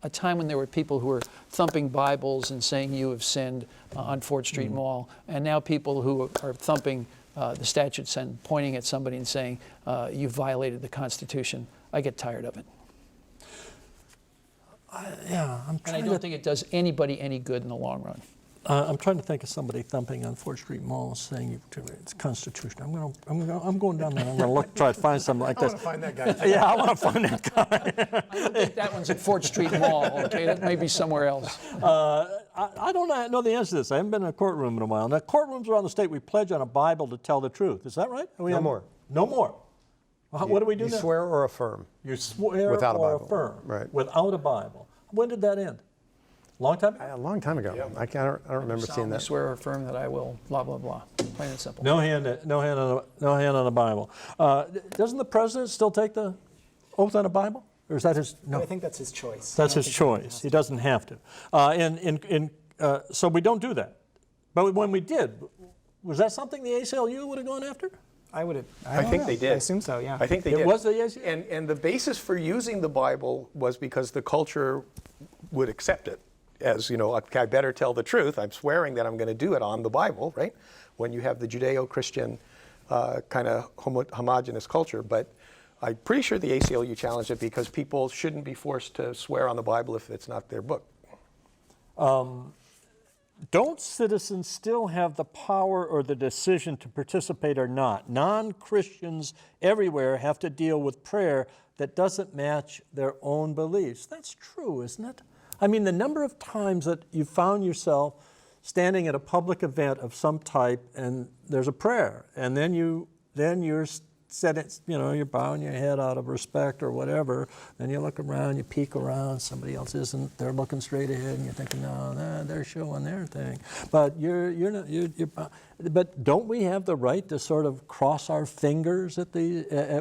a time when there were people who were thumping Bibles and saying you have sinned on Fort Street Mall, and now people who are thumping the statutes and pointing at somebody and saying you violated the Constitution. I get tired of it. And I don't think it does anybody any good in the long run. I'm trying to think of somebody thumping on Fort Street Mall saying it's constitutional. I'm going down there. I'm going to try to find something like this. I want to find that guy. Yeah, I want to find that guy. I don't think that one's at Fort Street Mall. Okay, that may be somewhere else. I don't know the answer to this. I haven't been in a courtroom in a while. Now, courtrooms around the state, we pledge on a Bible to tell the truth. Is that right? No more. No more. What do we do now? You swear or affirm. You swear Without a or Bible. affirm. Right. Without a Bible. When did that end? Long time ago? A long time ago. I don't remember seeing I that. swear or affirm that I will blah, blah, blah. Plain and simple. No hand on a Bible. Doesn't the president still take the oath on a Bible? Or is that his? No. I think that's his choice. That's his choice. He doesn't have to. So we don't do that. But when we did, was that something the ACLU would have gone after? I would have. I think they did. I assume so, yeah. I think they did. It was the ACLU? And the basis for using the Bible was because the culture would accept it as, I better tell the truth. I'm swearing that I'm going to do it on the Bible, right? When you have the Judeo-Christian kind of homogenous culture. But I'm pretty sure the ACLU challenged it because people shouldn't be forced to swear on the Bible if it's not their book. Don't citizens still have the power or the decision to participate or not? Non-Christians everywhere have to deal with prayer that doesn't match their own beliefs. That's true, isn't it? I mean, the number of times that you found yourself standing at a public event of some type and there's a prayer, and then you're you're bowing your head out of respect or whatever, then you look around, you peek around, somebody else isn't, they're looking straight ahead, and you're thinking, no, they're showing their thing. But but don't we have the right to sort of cross our fingers at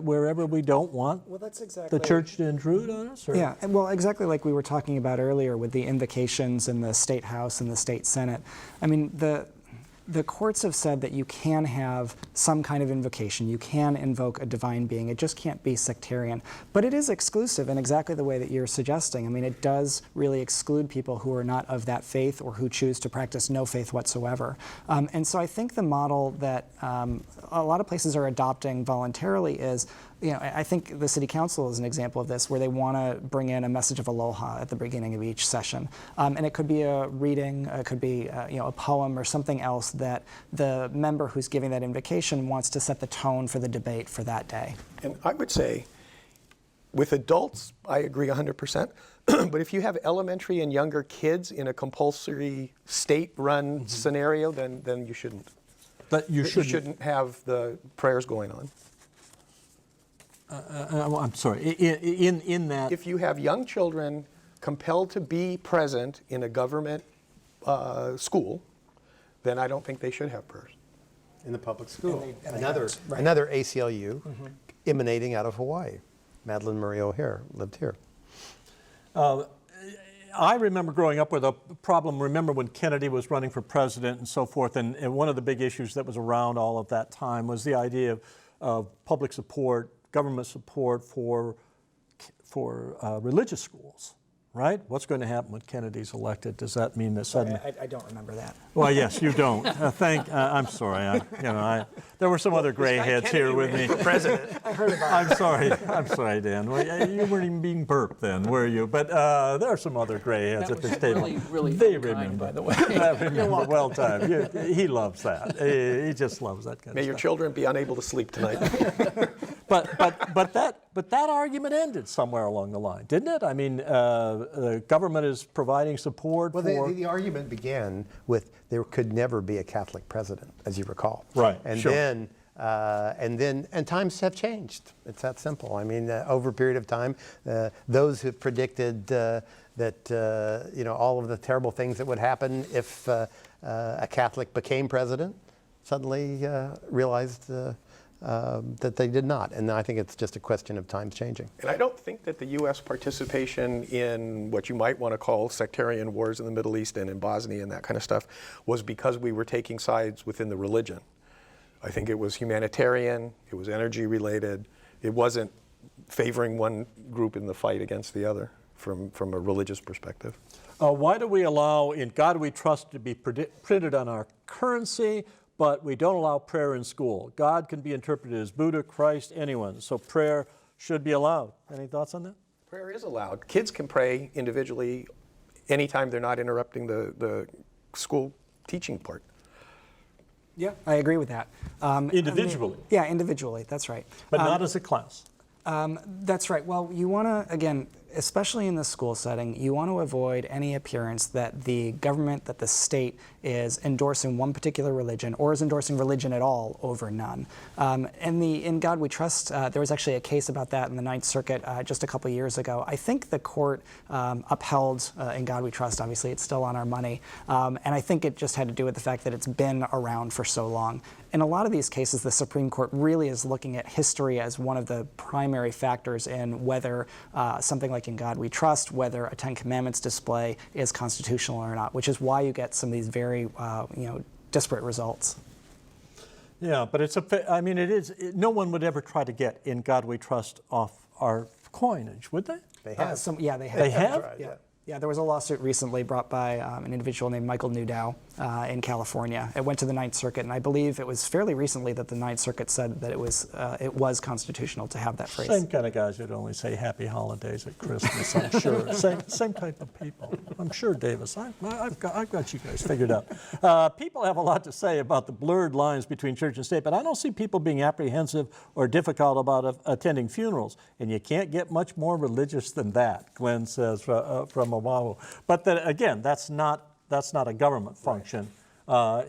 wherever we don't want that's exactly the church to intrude on us? Or? Yeah, well, exactly like we were talking about earlier with the invocations in the State House and the State Senate. I mean, the courts have said that you can have some kind of invocation. You can invoke a divine being. It just can't be sectarian. But it is exclusive in exactly the way that you're suggesting. I mean, it does really exclude people who are not of that faith or who choose to practice no faith whatsoever. And so I think the model that a lot of places are adopting voluntarily is, I think the City Council is an example of this, where they want to bring in a message of aloha at the beginning of each session. And it could be a reading, it could be a poem or something else that the member who's giving that invocation wants to set the tone for the debate for that day. And I would say With adults, I agree 100%. But if you have elementary and younger kids in a compulsory state-run scenario, then you shouldn't. But you shouldn't have the prayers going on. I'm sorry. In that, If you have young children compelled to be present in a government school, then I don't think they should have prayers. In the public school. And they Another ACLU emanating out of Hawaii. Madeline Murray O'Hare lived here. I remember growing up with a problem. Remember when Kennedy was running for president and so forth, and one of the big issues that was around all of that time was the idea of public support, government support for religious schools. Right? What's going to happen when Kennedy's elected? Does that mean that suddenly? I don't remember that. Well, yes, you don't. I'm sorry. There were some other gray heads here with me. President. I heard about it. I'm sorry, Dan. Well, you weren't even being burped then, were you? But there are some other gray heads That at was this table. really They unkind, remember. by the way. Well timed. He loves that. He just loves that kind May of your stuff. children be unable to sleep tonight. But that argument ended somewhere along the line, didn't it? I mean, the government is providing support Well, for. the argument began with there could never be a Catholic president, as you recall. Right, And sure. then times have changed. It's that simple. I mean, over a period of time, those who predicted that all of the terrible things that would happen if a Catholic became president suddenly realized that they did not. And I think it's just a question of times changing. And I don't think that the U.S. participation in what you might want to call sectarian wars in the Middle East and in Bosnia and that kind of stuff was because we were taking sides within the religion. I think it was humanitarian, it was energy related, it wasn't favoring one group in the fight against the other from a religious perspective. Why do we allow "In God We Trust" to be printed on our currency, but we don't allow prayer in school? God can be interpreted as Buddha, Christ, anyone. So prayer should be allowed. Any thoughts on that? Prayer is allowed. Kids can pray individually anytime they're not interrupting the school teaching part. Yeah, I agree with that. Individually? Yeah, individually. That's right. But not as a class. That's right. Well, you want to, again, especially in the school setting, you want to avoid any appearance that the government, that the state is endorsing one particular religion or is endorsing religion at all over none. In God We Trust, there was actually a case about that in the Ninth Circuit just a couple years ago. I think the court upheld In God We Trust. Obviously, it's still on our money. And I think it just had to do with the fact that it's been around for so long. In a lot of these cases, the Supreme Court really is looking at history as one of the primary factors in whether something like In God We Trust, whether a Ten Commandments display is constitutional or not, which is why you get some of these very disparate results. Yeah, but no one would ever try to get In God We Trust off our coinage, would they? They have. Yeah, they have. They have? Yeah. Yeah, there was a lawsuit recently brought by an individual named Michael Newdow in California. It went to the Ninth Circuit, and I believe it was fairly recently that the Ninth Circuit said that it was constitutional to have that phrase. Same kind of guys who'd only say happy holidays at Christmas, I'm sure. Same type of people. I'm sure, Davis. I've got you guys figured out. People have a lot to say about the blurred lines between church and state, but I don't see people being apprehensive or difficult about attending funerals. And you can't get much more religious than that, Glenn says from Oahu. But again, that's not a government function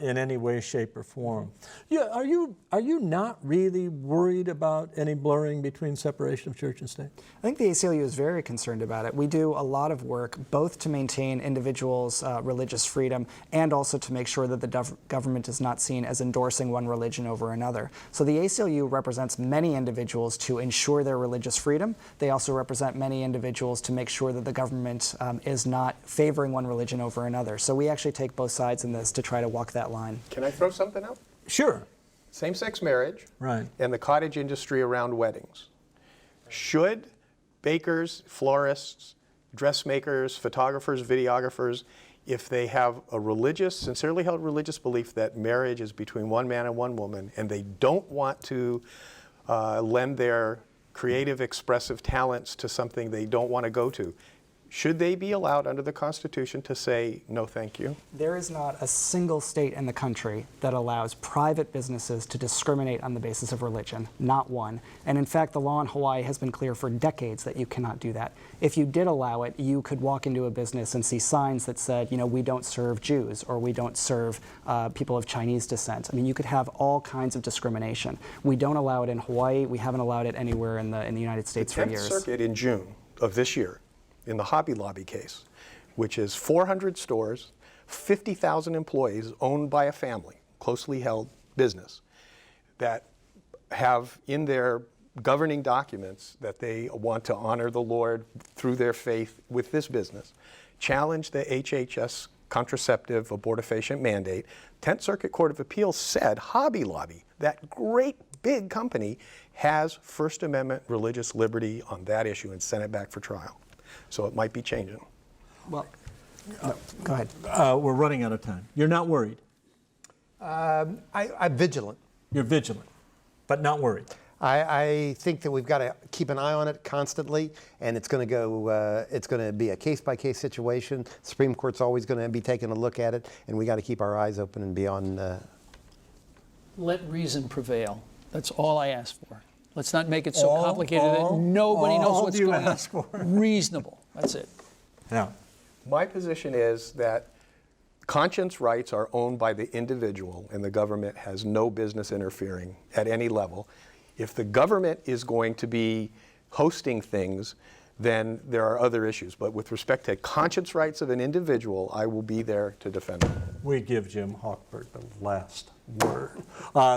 in any way, shape, or form. Yeah, are you not really worried about any blurring between separation of church and state? I think the ACLU is very concerned about it. We do a lot of work both to maintain individuals' religious freedom and also to make sure that the government is not seen as endorsing one religion over another. So the ACLU represents many individuals to ensure their religious freedom. They also represent many individuals to make sure that the government is not favoring one religion over another. So we actually take both sides in this to try to walk that line. Can I throw something out? Sure. Same-sex marriage Right. and the cottage industry around weddings. Should bakers, florists, dressmakers, photographers, videographers, if they have a sincerely held religious belief that marriage is between one man and one woman, and they don't want to lend their creative, expressive talents to something they don't want to go to, Should they be allowed under the Constitution to say, no, thank you? There is not a single state in the country that allows private businesses to discriminate on the basis of religion, not one. And in fact, the law in Hawaii has been clear for decades that you cannot do that. If you did allow it, you could walk into a business and see signs that said, you know, we don't serve Jews, or we don't serve people of Chinese descent. I mean, you could have all kinds of discrimination. We don't allow it in Hawaii. We haven't allowed it anywhere in the United States for years. The 10th Circuit in June of this year, in the Hobby Lobby case, which is 400 stores, 50,000 employees owned by a family, closely held business, that have in their governing documents that they want to honor the Lord through their faith with this business, challenged the HHS contraceptive abortifacient mandate. 10th Circuit Court of Appeals said Hobby Lobby, that great big company, has First Amendment religious liberty on that issue and sent it back for trial. So it might be changing. Well, no, go ahead. We're running out of time. You're not worried. I'm vigilant. You're vigilant, but not worried. I think that we've got to keep an eye on it constantly, and it's going to go. It's going to be a case-by-case situation. The Supreme Court's always going to be taking a look at it, and we got to keep our eyes open and be on. Let reason prevail. That's all I ask for. Let's not make it so complicated that nobody knows what's going on. Reasonable. That's it. Yeah. My position is that conscience rights are owned by the individual, and the government has no business interfering at any level. If the government is going to be hosting things, then there are other issues. But with respect to conscience rights of an individual, I will be there to defend them. We give Jim Hochberg the last word.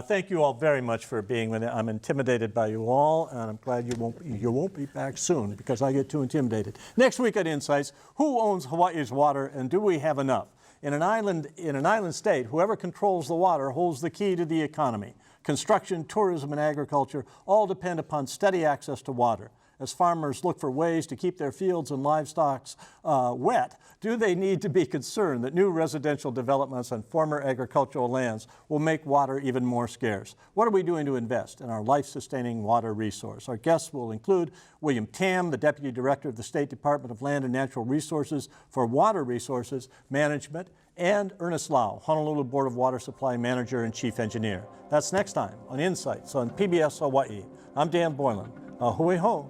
Thank you all very much for being with me. I'm intimidated by you all, and I'm glad you won't be back soon because I get too intimidated. Next week at Insights, who owns Hawaii's water, and do we have enough? In an island state, whoever controls the water holds the key to the economy. Construction, tourism, and agriculture all depend upon steady access to water. As farmers look for ways to keep their fields and livestock wet, do they need to be concerned that new residential developments on former agricultural lands will make water even more scarce? What are we doing to invest in our life-sustaining water resource? Our guests will include William Tam, the Deputy Director of the State Department of Land and Natural Resources for Water Resources Management, and Ernest Lau, Honolulu Board of Water Supply Manager and Chief Engineer. That's next time on Insights on PBS Hawaii. I'm Dan Boylan. Ahui ho.